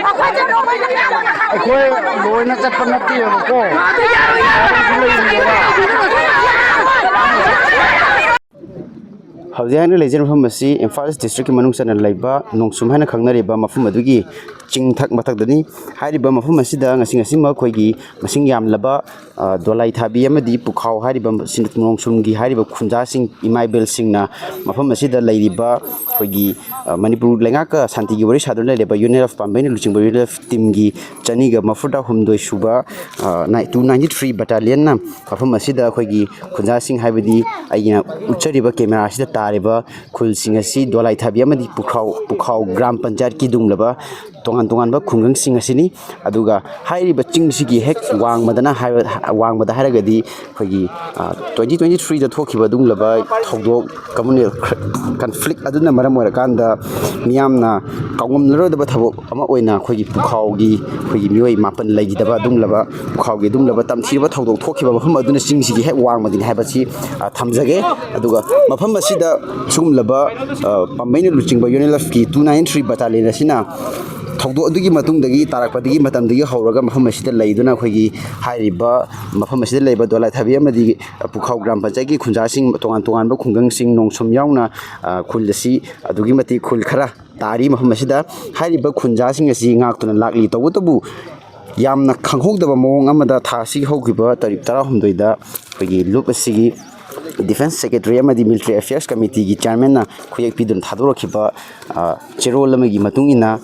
ꯑꯩꯈꯣꯏ ꯂꯣꯏꯅ ꯆꯠꯄ ꯅꯠꯇꯦꯕꯀꯣ ꯍꯧꯖꯤꯛ ꯍꯥꯏꯅ ꯂꯩꯖꯔꯤꯕ ꯃꯐꯝ ꯑꯁꯤ ꯏꯝꯐꯥꯜ ꯏꯁ ꯗꯤꯁꯇ꯭ꯔꯤꯛꯀꯤ ꯃꯅꯨꯡ ꯆꯟꯅ ꯂꯩꯕ ꯅꯣꯡꯁꯨꯝ ꯍꯥꯏꯅ ꯈꯪꯅꯔꯤꯕ ꯃꯐꯝ ꯑꯗꯨꯒꯤ ꯆꯤꯡꯊꯛ ꯃꯊꯛꯇꯅꯤ ꯍꯥꯏꯔꯤꯕ ꯃꯐꯝ ꯑꯁꯤꯗ ꯉꯁꯤꯃꯛ ꯑꯩꯈꯣꯏꯒꯤ ꯃꯁꯤꯡ ꯌꯥꯝꯂꯕ ꯗꯣꯂꯥꯏ ꯊꯥꯕꯤ ꯑꯃꯗꯤ ꯄꯨꯈꯥꯎ ꯍꯥꯏꯔꯤꯕ ꯅꯣꯡꯁꯨꯝꯒꯤ ꯍꯥꯏꯔꯤꯕ ꯈꯨꯟꯖꯥꯁꯤꯡ ꯏꯃꯥ ꯏꯕꯦꯜꯁꯤꯡꯅ ꯃꯐꯝ ꯑꯁꯤꯗ ꯂꯩꯔꯤꯕ ꯑꯩꯈꯣꯏꯒꯤ ꯃꯅꯤꯄꯨꯔ ꯂꯩꯉꯥꯛꯀ ꯁꯥꯟꯇꯤꯒꯤ ꯋꯥꯔꯤ ꯁꯥꯗꯨꯅ ꯂꯩꯔꯤꯕ ꯌꯨꯅꯤꯌꯟ ꯑꯣꯐ ꯄꯥꯝꯕꯩꯅ ꯂꯨꯆꯤꯡꯕ ꯌꯨꯅꯤꯌꯟ ꯑꯣꯐ ꯇꯤꯝꯒꯤ 242 ꯁꯨꯕ 293 ꯕꯠꯇꯥꯂꯤꯌꯟꯅ ꯃꯐꯝ ꯑꯁꯤꯗ ꯑꯩꯈꯣꯏꯒꯤ ꯈꯨꯟꯖꯥꯁꯤꯡ ꯍꯥꯏꯕꯗꯤ ꯑꯩꯅ ꯎꯠꯆꯔꯤꯕ ꯀꯦꯃꯦꯔꯥ ꯑꯁꯤꯗ ꯇꯥꯔꯤꯕ ꯈꯨꯜꯁꯤꯡ ꯑꯁꯤ ꯗꯣꯂꯥꯏ ꯊꯥꯕꯤ ꯑꯃꯗꯤ ꯄꯨꯈꯥꯎ ꯒ꯭ꯔꯥꯝ ꯄꯟꯆꯥꯌꯠꯀꯤ ꯗꯨꯡꯂꯕ ꯇꯣꯉꯥꯟ ꯇꯣꯉꯥꯟꯕ ꯈꯨꯡꯒꯪꯁꯤꯡ ꯑꯁꯤꯅꯤ ꯑꯗꯨꯒ ꯍꯥꯏꯔꯤꯕ ꯆꯤꯡꯁꯤꯒꯤ ꯍꯦꯛ ꯋꯥꯡꯃꯗ ꯍꯥꯏꯔꯒꯗꯤ ꯑꯩꯈꯣꯏꯒꯤ 2023ꯗ ꯊꯣꯛꯈꯤꯕ ꯑꯗꯨꯒꯨꯝꯂꯕ ꯊꯧꯗꯣꯛ ꯀꯝꯃꯨꯅꯦꯜ ꯀꯟꯐ꯭ꯂꯤꯛ ꯑꯗꯨꯅ ꯃꯔꯝ ꯑꯣꯏꯔꯀꯥꯟꯗ ꯃꯤꯌꯥꯝꯅ ꯀꯥꯎꯉꯝꯅꯔꯣꯏꯗꯕ ꯊꯕꯛ ꯑꯃ ꯑꯣꯏꯅ ꯑꯩꯈꯣꯏꯒꯤ ꯄꯨꯈꯥꯎꯒꯤ ꯑꯩꯈꯣꯏꯒꯤ ꯃꯤꯑꯣꯏ 9 ꯂꯩꯈꯤꯗꯕ ꯑꯗꯨꯒꯨꯝꯂꯕ ꯄꯨꯈꯥꯎꯒꯤ ꯑꯗꯨꯒꯨꯝꯂꯕ ꯇꯝꯊꯤꯔꯕ ꯊꯧꯗꯣꯛ ꯊꯣꯛꯈꯤꯕ ꯃꯐꯝ ꯑꯗꯨꯅ ꯆꯤꯡꯁꯤꯒꯤ ꯍꯦꯛ ꯋꯥꯡꯃꯗꯅꯤ ꯍꯥꯏꯕꯁꯤ ꯊꯝꯖꯒꯦ ꯑꯗꯨꯒ ꯃꯐꯝ ꯑꯁꯤꯗ ꯁꯤꯒꯨꯝꯂꯕ ꯄꯥꯝꯕꯩꯅ ꯂꯨꯆꯤꯡꯕ ꯌꯨꯅꯤꯌꯟ ꯑꯣꯐꯀꯤ 293 ꯕꯠꯇꯥꯂꯤꯌꯟ ꯑꯁꯤꯅ ꯊꯧꯗꯣꯛ ꯑꯗꯨꯒꯤ ꯃꯇꯨꯡꯗꯒꯤ ꯇꯥꯔꯛꯄꯗꯒꯤ ꯃꯇꯝꯗꯒꯤ ꯍꯧꯔꯒ ꯃꯐꯝ ꯑꯁꯤꯗ ꯂꯩꯗꯨꯅ ꯑꯩꯈꯣꯏꯒꯤ ꯍꯥꯏꯔꯤꯕ ꯃꯐꯝ ꯑꯁꯤꯗ ꯂꯩꯕ ꯗꯣꯂꯥꯏ ꯊꯥꯕꯤ ꯑꯃꯗꯤ ꯄꯨꯈꯥꯎ ꯒ꯭ꯔꯥꯝ ꯄꯟꯆꯥꯌꯠꯀꯤ ꯈꯨꯟꯖꯥꯁꯤꯡ ꯇꯣꯉꯥꯟ ꯇꯣꯉꯥꯟꯕ ꯈꯨꯡꯒꯪꯁꯤꯡ ꯅꯣꯡꯁꯨꯝ ꯌꯥꯎꯅ ꯈꯨꯜ ꯑꯁꯤ ꯑꯗꯨꯛꯀꯤ ꯃꯇꯤꯛ ꯈꯨꯜ ꯈꯔ ꯇꯥꯔꯤ ꯃꯐꯝ ꯑꯁꯤꯗ ꯍꯥꯏꯔꯤꯕ ꯈꯨꯟꯖꯥꯁꯤꯡ ꯑꯁꯤ ꯉꯥꯛꯇꯨꯅ ꯂꯥꯛꯂꯤ ꯇꯧꯕꯇꯕꯨ ꯌꯥꯝꯅ ꯈꯪꯍꯧꯗꯕ ꯃꯑꯣꯡ ꯑꯃꯗ ꯊꯥ ꯑꯁꯤꯒꯤ ꯍꯧꯈꯤꯕ ꯇꯥꯔꯤꯛ 18ꯗ ꯑꯩꯈꯣꯏꯒꯤ ꯂꯨꯞ ꯑꯁꯤꯒꯤ ꯗꯤꯐꯦꯟꯁ ꯁꯦꯀ꯭ꯔꯦꯇꯔꯤ ꯑꯃꯗꯤ ꯃꯤꯂꯤꯇꯔꯤ ꯑꯦꯐꯤꯌꯔꯁ ꯀꯃꯤꯇꯤꯒꯤ ꯆꯤꯌꯔꯃꯦꯟꯅ ꯈꯨꯌꯦꯛ ꯄꯤꯗꯨꯅ ꯊꯥꯗꯣꯔꯛꯈꯤꯕ ꯆꯦꯔꯣꯜ ꯑꯃꯒꯤ ꯃꯇꯨꯡ ꯏꯟꯅ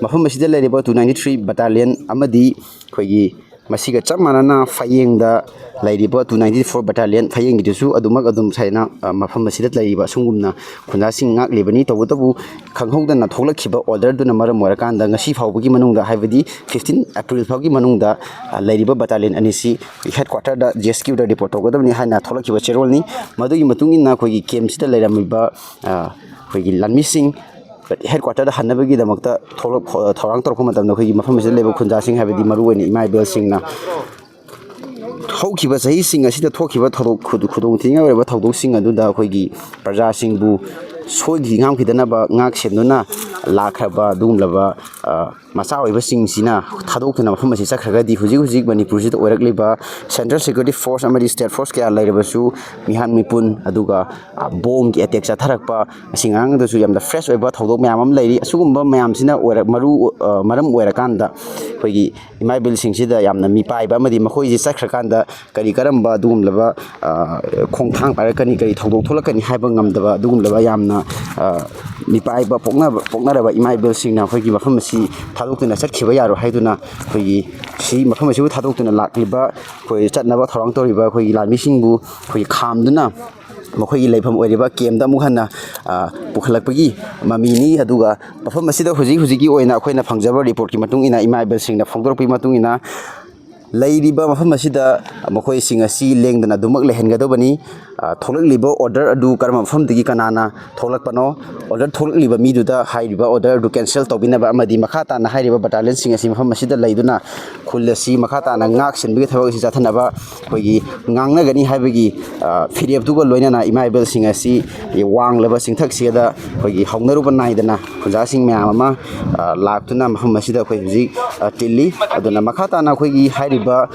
ꯃꯐꯝ ꯑꯁꯤꯗ ꯂꯩꯔꯤꯕ 293 ꯕꯠꯇꯥꯂꯤꯌꯟ ꯑꯃꯗꯤ ꯑꯩꯈꯣꯏꯒꯤ ꯃꯁꯤꯒ ꯆꯞ ꯃꯥꯟꯅꯅ ꯐꯌꯦꯡꯗ ꯂꯩꯔꯤꯕ 294 ꯕꯠꯇꯥꯂꯤꯌꯟ ꯐꯌꯦꯡꯒꯤꯗꯨꯁꯨ ꯑꯗꯨꯝ ꯁꯥꯏꯅ ꯃꯐꯝ ꯑꯁꯤꯗ ꯂꯩꯔꯤꯕ ꯑꯁꯨꯝꯒꯨꯝꯅ ꯈꯨꯟꯖꯥꯁꯤꯡ ꯉꯥꯛꯂꯤꯕꯅꯤ ꯇꯧꯕꯇꯕꯨ ꯈꯪꯍꯧꯗꯅ ꯊꯣꯛꯂꯛꯈꯤꯕ ꯑꯣꯔꯗꯔꯗꯨꯅ ꯃꯔꯝ ꯑꯣꯏꯔꯀꯥꯟꯗ ꯉꯁꯤ ꯐꯥꯎꯕꯒꯤ ꯃꯅꯨꯡꯗ ꯍꯥꯏꯕꯗꯤ 15 ꯑꯦꯄ꯭ꯔꯤꯜ ꯐꯥꯎꯒꯤ ꯃꯅꯨꯡꯗ ꯂꯩꯔꯤꯕ ꯕꯠꯇꯥꯂꯤꯌꯟ ꯑꯅꯤꯁꯤ ꯍꯦꯗꯀ꯭ꯋꯥꯇꯔꯗ JSQꯗ ꯔꯤꯄꯣꯔꯠ ꯇꯧꯒꯗꯕꯅꯤ ꯍꯥꯏꯅ ꯊꯣꯛꯂꯛꯈꯤꯕ ꯆꯦꯔꯣꯜꯅꯤ ꯃꯗꯨꯒꯤ ꯃꯇꯨꯡ ꯏꯟꯅ ꯑꯩꯈꯣꯏꯒꯤ ꯀꯦꯝꯞꯁꯤꯗ ꯂꯩꯔꯝꯃꯤꯕ ꯑꯩꯈꯣꯏꯒꯤ ꯂꯥꯟꯃꯤꯁꯤꯡ ꯍꯦꯗꯀ꯭ꯋꯥꯇꯔꯗ ꯍꯟꯅꯕꯒꯤꯗꯃꯛꯇ ꯊꯧꯔꯥꯡ ꯇꯧꯔꯛꯄ ꯃꯇꯝꯗ ꯑꯩꯈꯣꯏꯒꯤ ꯃꯐꯝ ꯑꯁꯤꯗ ꯂꯩꯕ ꯈꯨꯟꯖꯥꯁꯤꯡ ꯍꯥꯏꯕꯗꯤ ꯃꯔꯨꯑꯣꯏꯅ ꯏꯃꯥ ꯏꯕꯦꯜꯁꯤꯡꯅ ꯍꯧꯈꯤꯕ ꯆꯍꯤꯁꯤꯡ ꯑꯁꯤꯗ ꯊꯣꯛꯈꯤꯕ ꯈꯨꯗꯣꯡꯊꯤꯅꯤꯡꯉꯥꯏ ꯑꯣꯏꯔꯕ ꯊꯧꯗꯣꯛꯁꯤꯡ ꯑꯗꯨꯗ ꯑꯩꯈꯣꯏꯒꯤ ꯄ꯭ꯔꯖꯥꯁꯤꯡꯕꯨ ꯉꯥꯛꯈꯤꯗꯅꯕ ꯉꯥꯛ ꯁꯦꯟꯗꯨꯅ ꯂꯥꯛꯈ꯭ꯔꯕ ꯑꯗꯨꯒꯨꯝꯂꯕ ꯃꯆꯥ ꯑꯣꯏꯕꯁꯤꯡꯁꯤꯅ ꯊꯥꯗꯣꯛꯇꯨꯅ ꯃꯐꯝ ꯑꯁꯤ ꯆꯠꯈ꯭ꯔꯒꯗꯤ ꯍꯧꯖꯤꯛ ꯃꯅꯤꯄꯨꯔꯁꯤꯗ ꯑꯣꯏꯔꯛꯂꯤꯕ ꯁꯦꯟꯇ꯭ꯔꯦꯜ ꯁꯦꯀ꯭ꯌꯨꯔꯤꯇꯤ ꯐꯣꯔꯁ ꯑꯃꯗꯤ ꯁ꯭ꯇꯦꯠ ꯐꯣꯔꯁ ꯀꯌꯥ ꯂꯩꯔꯕꯁꯨ ꯃꯤꯍꯥꯠ ꯃꯤꯄꯨꯟ ꯑꯗꯨꯒ ꯕꯣꯝꯒꯤ ꯑꯦꯇꯦꯛ ꯆꯠꯊꯔꯛꯄ ꯑꯁꯤ ꯉꯔꯥꯡꯗꯁꯨ ꯌꯥꯝꯅ ꯐ꯭ꯔꯦꯁ ꯑꯣꯏꯕ ꯊꯧꯗꯣꯛ ꯃꯌꯥꯝ ꯑꯃ ꯂꯩꯔꯤ ꯑꯁꯤꯒꯨꯝꯕ ꯃꯌꯥꯝꯁꯤꯅ ꯃꯔꯝ ꯑꯣꯏꯔꯀꯥꯟꯗ ꯑꯩꯈꯣꯏꯒꯤ ꯏꯃꯥ ꯏꯕꯦꯜꯁꯤꯡꯁꯤꯗ ꯌꯥꯝꯅ ꯃꯤꯄꯥꯏꯕ ꯑꯃꯗꯤ ꯃꯈꯣꯏꯁꯤ ꯆꯠꯈ꯭ꯔꯀꯥꯟꯗ ꯀꯔꯝꯕ ꯑꯗꯨꯒꯨꯝꯂꯕ ꯈꯣꯡꯊꯥꯡ ꯄꯥꯏꯔꯛꯀꯅꯤ ꯀꯔꯤ ꯊꯧꯗꯣꯛ ꯊꯣꯛꯂꯛꯀꯅꯤ ꯍꯥꯏꯕ ꯉꯝꯗꯕ ꯑꯗꯨꯒꯨꯝꯂꯕ ꯌꯥꯝꯅ ꯃꯤꯄꯥꯏꯕ ꯄꯣꯛꯅꯔꯕ ꯏꯃꯥ ꯏꯕꯦꯜꯁꯤꯡꯅ ꯑꯩꯈꯣꯏꯒꯤ ꯃꯐꯝ ꯑꯁꯤ ꯊꯥꯗꯣꯛꯇꯨꯅ ꯆꯠꯈꯤꯕ ꯌꯥꯔꯣꯏ ꯍꯥꯏꯗꯨꯅ ꯑꯩꯈꯣꯏꯒꯤ ꯃꯐꯝ ꯑꯁꯤꯕꯨ ꯊꯥꯗꯣꯛꯇꯨꯅ ꯂꯥꯛꯂꯤꯕ ꯑꯩꯈꯣꯏ ꯆꯠꯅꯕ ꯊꯧꯔꯥꯡ ꯇꯧꯔꯤꯕ ꯑꯩꯈꯣꯏꯒꯤ ꯂꯥꯟꯃꯤꯁꯤꯡꯕꯨ ꯑꯩꯈꯣꯏꯒꯤ ꯈꯥꯝꯗꯨꯅ ꯃꯈꯣꯏꯒꯤ ꯂꯩꯐꯝ ꯑꯣꯏꯔꯤꯕ ꯀꯦꯝꯞꯇ ꯑꯃꯨꯛ ꯍꯟꯅ ꯄꯨꯈꯠꯂꯛꯄꯒꯤ ꯃꯃꯤꯅꯤ ꯑꯗꯨꯒ ꯃꯐꯝ ꯑꯁꯤꯗ ꯍꯧꯖꯤꯛꯀꯤ ꯑꯣꯏꯅ ꯑꯩꯈꯣꯏꯅ ꯐꯪꯖꯕ ꯔꯤꯄꯣꯔꯠꯀꯤ ꯃꯇꯨꯡ ꯏꯟꯅ ꯏꯃꯥ ꯏꯕꯦꯜꯁꯤꯡꯅ ꯐꯣꯡꯗꯣꯔꯛꯄꯒꯤ ꯃꯇꯨꯡ ꯏꯟꯅ ꯂꯩꯔꯤꯕ ꯃꯐꯝ ꯑꯁꯤꯗ ꯃꯈꯣꯏꯁꯤꯡ ꯑꯁꯤ ꯂꯦꯡꯗꯅ ꯑꯗꯨꯃꯛ ꯂꯩꯍꯟꯒꯗꯕꯅꯤ ꯊꯣꯛꯂꯛꯂꯤꯕ ꯑꯣꯔꯗꯔ ꯑꯗꯨ ꯀꯔꯝꯕ ꯃꯐꯝꯗꯒꯤ ꯀꯅꯥꯅ ꯊꯣꯛꯂꯛꯄꯅꯣ ꯑꯣꯔꯗꯔ ꯊꯣꯛꯂꯛꯂꯤꯕ ꯃꯤꯗꯨꯗ ꯍꯥꯏꯔꯤꯕ ꯑꯣꯔꯗꯔ ꯑꯗꯨ ꯀꯦꯟꯁꯦꯜ ꯇꯧꯕꯤꯅꯕ ꯑꯃꯗꯤ ꯃꯈꯥ ꯇꯥꯅ ꯍꯥꯏꯔꯤꯕ ꯕꯠꯇꯥꯂꯤꯌꯟꯁꯤꯡ ꯑꯁꯤ ꯃꯐꯝ ꯑꯁꯤꯗ ꯂꯩꯗꯨꯅ ꯈꯨꯜ ꯑꯁꯤ ꯃꯈꯥ ꯇꯥꯅ ꯉꯥꯛ ꯁꯦꯟꯕꯒꯤ ꯊꯕꯛ ꯑꯁꯤ ꯆꯠꯊꯅꯕ ꯑꯩꯈꯣꯏꯒꯤ ꯉꯥꯡꯅꯒꯅꯤ ꯍꯥꯏꯕꯒꯤ ꯐꯤꯔꯦꯞꯇꯨꯒ ꯂꯣꯏꯅꯅ ꯏꯃꯥ ꯏꯕꯦꯜꯁꯤꯡ ꯑꯁꯤ ꯋꯥꯡꯂꯕ ꯆꯤꯡꯊꯛꯁꯤꯗ ꯑꯩꯈꯣꯏꯒꯤ ꯍꯧꯅꯔꯨꯕ ꯅꯥꯏꯗꯅ ꯈꯨꯟꯖꯥꯁꯤꯡ ꯃꯌꯥꯝ ꯑꯃ ꯂꯥꯛꯇꯨꯅ ꯃꯐꯝ ꯑꯁꯤꯗ ꯑꯩꯈꯣꯏ ꯍꯧꯖꯤꯛ ꯇꯤꯜꯂꯤ ꯑꯗꯨꯅ ꯃꯈꯥ ꯇꯥꯅ ꯑꯩꯈꯣꯏꯒꯤ ꯍꯥꯏꯔꯤꯕ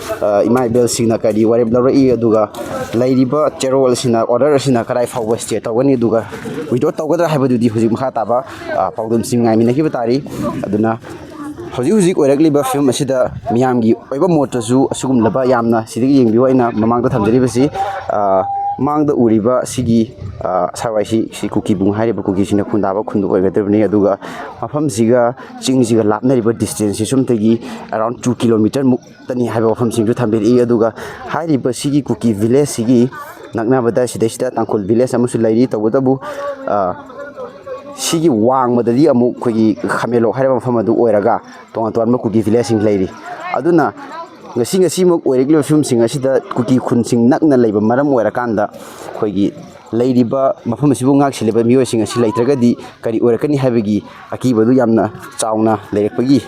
ꯏꯃꯥ ꯏꯕꯦꯜꯁꯤꯡꯅ ꯀꯔꯤ ꯋꯥꯔꯦꯞ ꯂꯧꯔꯛꯏ ꯑꯗꯨꯒ ꯂꯩꯔꯤꯕ ꯆꯦꯔꯣꯜ ꯑꯁꯤꯅ ꯑꯣꯔꯗꯔ ꯑꯁꯤꯅ ꯀꯗꯥꯏ ꯐꯥꯎꯕ ꯁ꯭ꯇꯦ ꯇꯧꯒꯅꯤ ꯑꯗꯨꯒ ꯋꯤꯗ꯭ꯔꯣ ꯇꯧꯒꯗ꯭ꯔꯥ ꯍꯥꯏꯕꯗꯨꯗꯤ ꯍꯧꯖꯤꯛ ꯃꯈꯥ ꯇꯥꯕ ꯄꯥꯎꯗꯝꯁꯤꯡ ꯉꯥꯏꯃꯤꯟꯅꯈꯤꯕ ꯇꯥꯔꯤ ꯑꯗꯨꯅ ꯍꯧꯖꯤꯛ ꯑꯣꯏꯔꯛꯂꯤꯕ ꯐꯤꯕꯝ ꯑꯁꯤꯗ ꯃꯤꯌꯥꯝꯒꯤ ꯑꯣꯏꯕ ꯃꯣꯠꯇꯁꯨ ꯑꯁꯤꯒꯨꯝꯂꯕ ꯌꯥꯝꯅ ꯁꯤꯗꯒꯤ ꯌꯦꯡꯕꯤꯌꯨ ꯑꯩꯅ ꯃꯃꯥꯡꯗ ꯊꯝꯖꯔꯤꯕꯁꯤ ꯃꯥꯡꯗ ꯎꯔꯤꯕ ꯁꯤꯒꯤ ꯁꯤ ꯀꯨꯀꯤꯕꯨꯡ ꯍꯥꯏꯔꯤꯕ ꯀꯨꯀꯤꯁꯤꯡꯅ ꯈꯨꯟꯗꯥꯕ ꯈꯨꯟꯗꯨ ꯑꯣꯏꯒꯗꯕꯅꯤ ꯑꯗꯨꯒ ꯃꯐꯝꯁꯤꯒ ꯆꯤꯡꯁꯤꯒ ꯂꯥꯞꯅꯔꯤꯕ ꯗꯤꯁꯇꯦꯟꯁꯁꯤ ꯁꯨꯝꯇꯒꯤ ꯑꯦꯔꯥꯎꯟ 2 ꯀꯤꯂꯣꯃꯤꯇꯔꯃꯨꯛꯇꯅꯤ ꯍꯥꯏꯕ ꯋꯥꯐꯝꯁꯤꯡꯁꯨ ꯊꯝꯕꯤꯔꯛꯏ ꯑꯗꯨꯒ ꯍꯥꯏꯔꯤꯕ ꯁꯤꯒꯤ ꯀꯨꯀꯤ ꯚꯤꯂꯦꯖꯁꯤꯒꯤ ꯅꯛꯅꯕꯗ ꯁꯤꯗꯩꯁꯤꯗ ꯇꯥꯡꯈꯨꯜ ꯚꯤꯂꯦꯖ ꯑꯃꯁꯨ ꯂꯩꯔꯤ ꯇꯧꯕꯇꯕꯨ ꯁꯤꯒꯤ ꯋꯥꯡꯃꯗꯗꯤ ꯑꯃꯨꯛ ꯑꯩꯈꯣꯏꯒꯤ ꯈꯥꯃꯦꯟꯂꯣꯛ ꯍꯥꯏꯔꯤꯕ ꯃꯐꯝ ꯑꯗꯨ ꯑꯣꯏꯔꯒ ꯇꯣꯉꯥꯟ ꯇꯣꯉꯥꯟꯕ ꯀꯨꯀꯤ ꯚꯤꯂꯦꯖꯁꯤꯡ ꯂꯩꯔꯤ ꯑꯗꯨꯅ ꯉꯁꯤꯃꯛ ꯑꯣꯏꯔꯛꯂꯤꯕ ꯐꯤꯕꯝꯁꯤꯡ ꯑꯁꯤꯗ ꯀꯨꯀꯤ ꯈꯨꯟꯁꯤꯡ ꯅꯛꯅ ꯂꯩꯕ ꯃꯔꯝ ꯑꯣꯏꯔꯀꯥꯟꯗ ꯑꯩꯈꯣꯏꯒꯤ ꯂꯩꯔꯤꯕ ꯃꯐꯝ ꯑꯁꯤꯕꯨ ꯉꯥꯛ ꯁꯦꯜꯂꯤꯕ ꯃꯤꯑꯣꯏꯁꯤꯡ ꯑꯁꯤ ꯂꯩꯇ꯭ꯔꯒꯗꯤ ꯀꯔꯤ ꯑꯣꯏꯔꯛꯀꯅꯤ ꯍꯥꯏꯕꯒꯤ ꯑꯀꯤꯕꯗꯨ ꯌꯥꯝꯅ ꯆꯥꯎꯅ ꯂꯩꯔꯛꯄꯒꯤ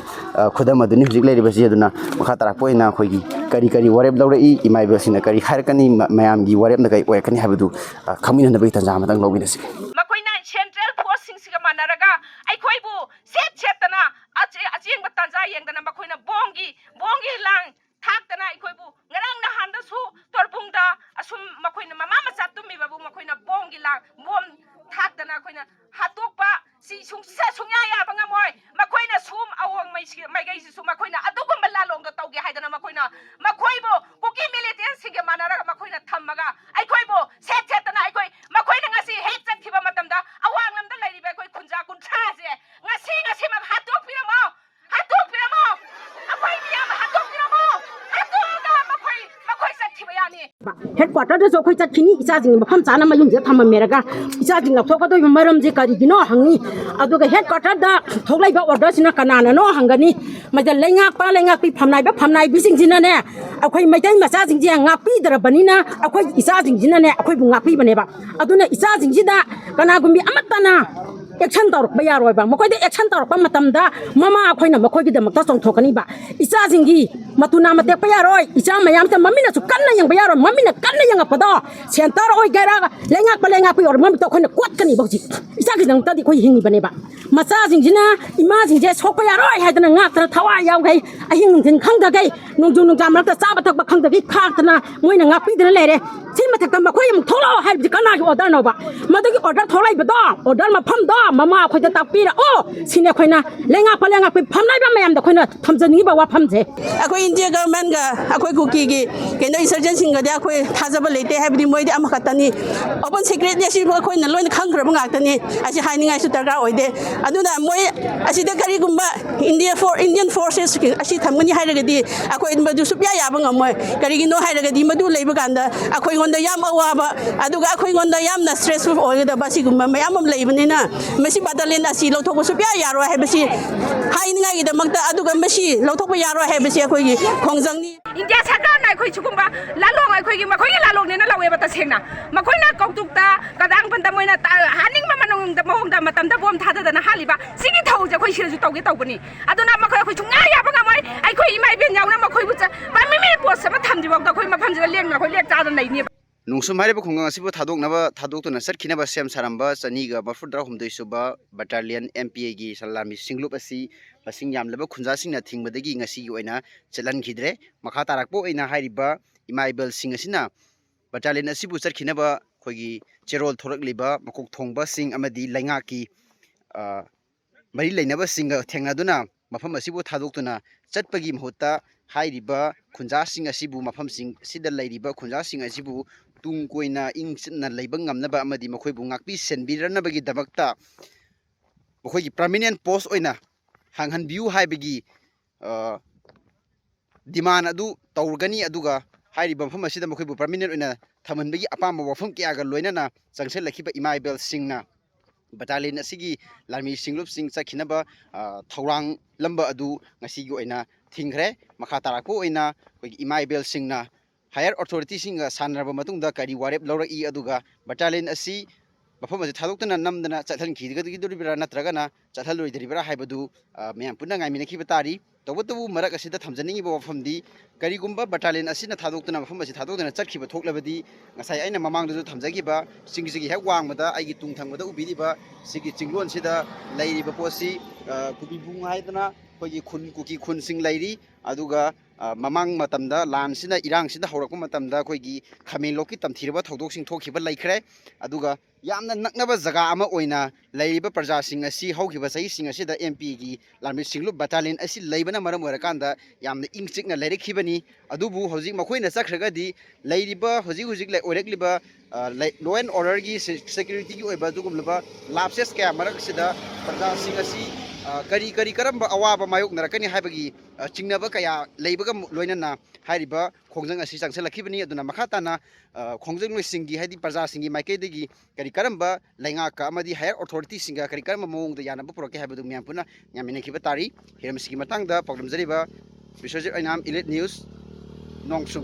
ꯈꯨꯗꯝ ꯑꯗꯨꯅꯤ ꯍꯧꯖꯤꯛ ꯂꯩꯔꯤꯕꯁꯤ ꯑꯗꯨꯅ ꯃꯈꯥ ꯇꯥꯔꯛꯄ ꯑꯣꯏꯅ ꯑꯩꯈꯣꯏꯒꯤ ꯀꯔꯤ ꯋꯥꯔꯦꯞ ꯂꯧꯔꯛꯏ ꯏꯃꯥ ꯏꯕꯦꯜꯁꯤꯡꯅ ꯀꯔꯤ ꯍꯥꯏꯔꯛꯀꯅꯤ ꯃꯌꯥꯝꯒꯤ ꯋꯥꯔꯦꯞꯅ ꯀꯔꯤ ꯑꯣꯏꯔꯛꯀꯅꯤ ꯍꯥꯏꯕꯗꯨ ꯈꯪꯃꯤꯟꯅꯅꯕꯒꯤ ꯇꯥꯟꯖꯥ ꯑꯃꯇꯪ ꯂꯧꯃꯤꯟꯅꯁꯤ ꯃꯈꯣꯏꯅ ꯁꯦꯟꯇ꯭ꯔꯦꯜ ꯐꯣꯔꯁꯁꯤꯡꯁꯤꯒ ꯃꯥꯟꯅꯔꯒ ꯑꯩꯈꯣꯏꯕꯨ ꯁꯦꯠꯇꯅ ꯑꯆꯦꯡꯕ ꯇꯥꯟꯖꯥ yengdana makoina bongi lang thakdana ikoibu ngarang nahanda su torpungda asum makoina mama macha tumi babu makoina bongi lang bom thakdana koina hatokpa si sungsa sungya ya banga moi makoina sum awang mai gai su makoina adugum lalong da tauge haidana makoina makoibo kuki militant sige manara makoina thammaga aikoibo setana aikoi makoina ngasi het chakhiba matamda awang lamda lairiba koi khunja kuncha je ngasi ma hatok piramo akoi biam hatok piramo hatoga makoi sakhiba yani headquarter da khoi chakini isajing mafam chana mayum je thamma meraga isajing la thokado maram je kari gino hangi aduga headquarter da thoklai ba order sina kanana no hangani majal lenga pi phamnai bising jina ne akhoi maitai macha jing je ngak pi darabani na akhoi isajing jina ne akhoi bu ngak pi bane ba aduna isajing jida kana gumbi amatana action tor ba yaroi ba makoi de action tor pa matamda mama akhoi na makoi gi da makta song thokani ba isajing gi matuna mate pa yaroi isa mayam ta mamina su kanna yang ba yaroi mamina kanna yang apa do center oi gara lenga pi or mam to khoi na kwat kani ba ji isajing nang ta di khoi hingi bane ba macha jing jina ima jing je sok pa yaroi haidana ngak ta thawa yaw gai ahing tin khang da gai nungju nungja mar ta chaba thak ba khang da gi khak tana moina ngak pi dana lere sin ma thak ta makoi am tholo hai bi kana gi order no ba madagi order tholai ba do order ma pham do mama khoi da ta pi ra o sine khoi na lenga pi pham lai ba mayam da khoi na thamjani ba wa pham je akoi India government ga akoi kuki gi keno insurgent sing ga da akoi thajaba lete ha bi moi de am khatani open secret ne si khoi na loin khang khra ba ngak tani asi haini ngai su targa oide aduna moi asi da kari gumba Indian forces asi thamgani hairagadi akoi madu supya yaba ngamoi kari no hairagadi madu leiba ganda akoi ngonda yam awaba aduga akoi ngonda yam na stressful oida basi gumba mayam am leibani na masi battalion asi lothok supya yaro haibasi haini ngai gi da makta aduga masi lothok yaro haibasi akoi gi khongjangni India sarkar na khoi chukumba lalong khoi gi makhoi lalong ne na lawe bata sengna makhoi na kautukta kadang panta moina haning ma manung da mohong da matam da bom thada da na haliba sigi thau je khoi siru tauge taubani aduna makhoi khoi chunga ya banga mai ai khoi imai ben yauna makhoi bu cha ba mi post sama thamji bak da khoi ma phamji leng na khoi lek cha da nei ni nungsum hariba khungang asibu thadokna sarkhinaba sem saramba chaniga mafudra humdoi suba battalion MPA gi salami singlup asi basing yamlaba khunja singna thingmadagi ngasi gi oina chalan khidre makha tarakpo oina hariba imaibel sing asina battalion asibu sarkhinaba khoigi cherol thorakliba makok thongba sing amadi lainga ki mari lainaba singa thengnaduna mafam asibu thadokna chatpagi mahutta hairiba khunja sing asibu mafam sing sida lairiba khunja sing asibu tung koina ing na leiba ngamnaba amadi makhoi bu ngakpi senbiranabagi dabakta makhoi gi permanent post oina hanghan view haibagi demand adu tawrgani aduga hairiba mafam asida makhoi bu permanent oina thamanbagi apamba wafam kya ga loinana changsel lakhiba imaibel singna battalion asigi larmi singlup sing chakhinaba thorang lamba adu ngasi gi oina thingre makha tarakpo oina khoi imaibel singna higher authority singa sanraba matungda kari warep lawra I aduga battalion asi mafam ase thadokna namdana chathan khidgadi doribira natragana chathal loideribara haibadu meyam punna ngai mina khiba tari tawatu marak asida thamjaningi ba wafamdi kari gumba battalion asina thadokna mafam ase thadokna chatkhiba thoklabadi ngasai aina mamangdu thamjagiba singisigi hek wangmada aigi tung thangmada ubiriba sigi chinglon sida lairiba posi kubibung haidana khogi khun kuki khun sing lairi aduga mamang matamda lan sina irang sina horakpa matamda khoigi khamen loki tamthiraba thodok sing thokhiba laikhre aduga yamna naknaba jaga ama oina lairiba praja sing asi haukiba sahi sing asi da MP gi larmi singlup battalion asi laibana maram orakanda yamna ingchikna lairekhibani adubu hojik makhoina chakhraga di lairiba hojik lai orekliba law and order gi security gi oiba dugumlaba lapses kya marak sida praja sing asi kari karamba awaba mayok narakani haibagi chingnaba kaya leibaga loinana hairiba khongjang asi changselakibani aduna makhatana khongjang loisingi haidi praja singi maikaidegi kari karamba lainga ka amadi higher authority singa kari karamba mawong da yana buproke haibadu miyampuna nyamine khiba tari hiram sigi matang da problem jariba biswajit ainam elite news nongsum